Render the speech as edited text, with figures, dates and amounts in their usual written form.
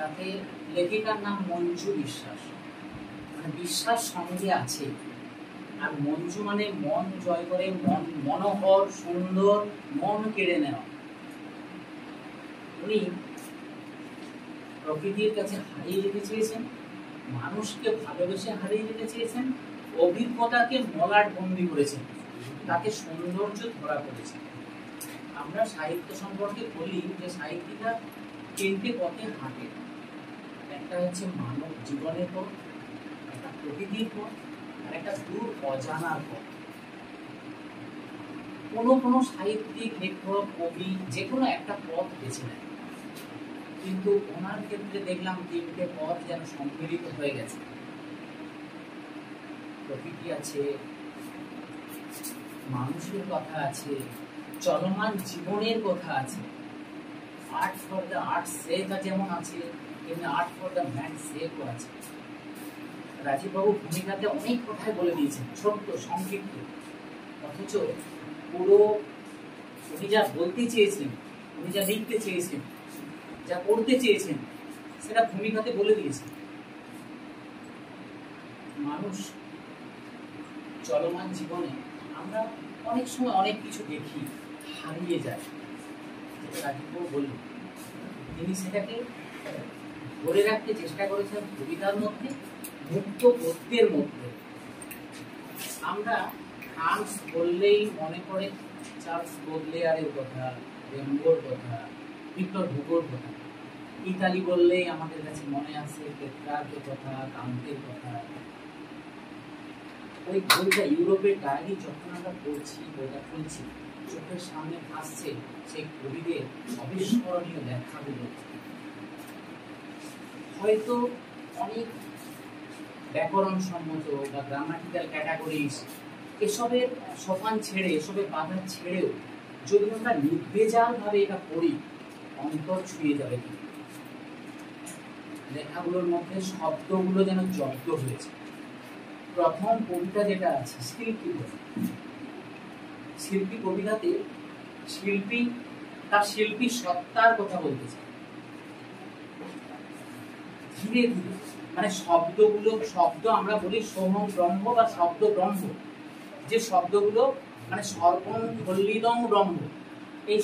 তাতে লেখিকার নাম মঞ্জু বিশ্বাস, মানে বিশ্বাস সঙ্গে আছে। আর মঞ্জু মানে মন জয় করে, মন মনোহর সুন্দর, মন কেড়ে নেওয়া। উনি প্রকৃতির কাছে হারিয়ে যেতে চেয়েছেন, মানুষকে ভালোবেসে হারিয়ে যেতে চেয়েছেন, অভিজ্ঞতাকে মলাট বন্দি করেছেন, তাকে সৌন্দর্য ধরা পড়েছে। আমরা সাহিত্য সম্পর্কে বলি যে সাহিত্যিকরা তিনটে পথে হাঁটে, একটা হচ্ছে মানব জীবনের পথ, একটা প্রকৃতির পথ, আর একটা দূর অজানার পথ। কোনো সাহিত্যিক, লেখক, কবি যে কোনো একটা পথ বেছে নেয়, কিন্তু ওনার ক্ষেত্রে দেখলাম তিনটে পথ যেন সম্মিলিত হয়ে গেছে। প্রকৃতি আছে, মানুষের কথা আছে, চলমান জীবনের কথা আছে। আর্ট ফর দ্য আর্ট সেকা যেমন আছে, তেমনি আর্ট ফর দ্য ম্যান সেকও আছে। রাজীববাবু ভূমিকাতে অনেক কথাই বলে দিয়েছেন, ছোট্ট সংক্ষিপ্ত, অথচ পুরো উনি যা বলতে চেয়েছেন, উনি যা লিখতে চেয়েছেন, যা করতে চেয়েছেন, সেটা ভূমিকাতে বলে দিয়েছেন। মানুষ চলমান জীবনে আমরা অনেক সময় অনেক কিছু দেখি, হারিয়ে যায়, যেটা রাজীববাবু বললেন। তিনি সেটাকে ধরে রাখতে চেষ্টা করেছেন কবিতার মধ্যে, মুক্ত গদ্যের মধ্যে। আমরা ফ্রান্স বললেই মনে পড়ে চার্লস বোদলেয়ারের কথা, রেমবোর কথা, ভিক্টর হুগোর কথা। ইতালি বললেই আমাদের কাছে মনে আছে পেট্রার্কের কথা, কান্তের কথা। ওই বইটা, ইউরোপের ডায়েরি যখন আমরা পড়ছি, বইটা খুলছি, চোখের সামনে আসছে সেই কবিদের অবিস্মরণীয় লেখাগুলো। হয়তো অনেক ব্যাকরণ সম্মত বা গ্রামাটিক্যাল ক্যাটাগরিজ এসবের সোপান ছেড়ে, এসবের বাধা ছেড়েও যদি আমরা নির্ভেজাল ভাবে এটা পড়ি, অন্তর ছুঁয়ে যাবে। লেখাগুলোর মধ্যে শব্দগুলো যেন জব্দ হয়েছে। প্রথম কবিতা যেটা আছে শিল্পী, শিল্পী কবিতাতে শিল্পী তার শিল্পী সত্তার কথা বলতে চায়। ধীরে ধীরে মানে শব্দগুলো, শব্দ আমরা বলি সোহম ব্রহ্ম বা শব্দ ব্রহ্ম, যে শব্দগুলো মানে সর্বং ফল্লিদং ব্রহ্ম,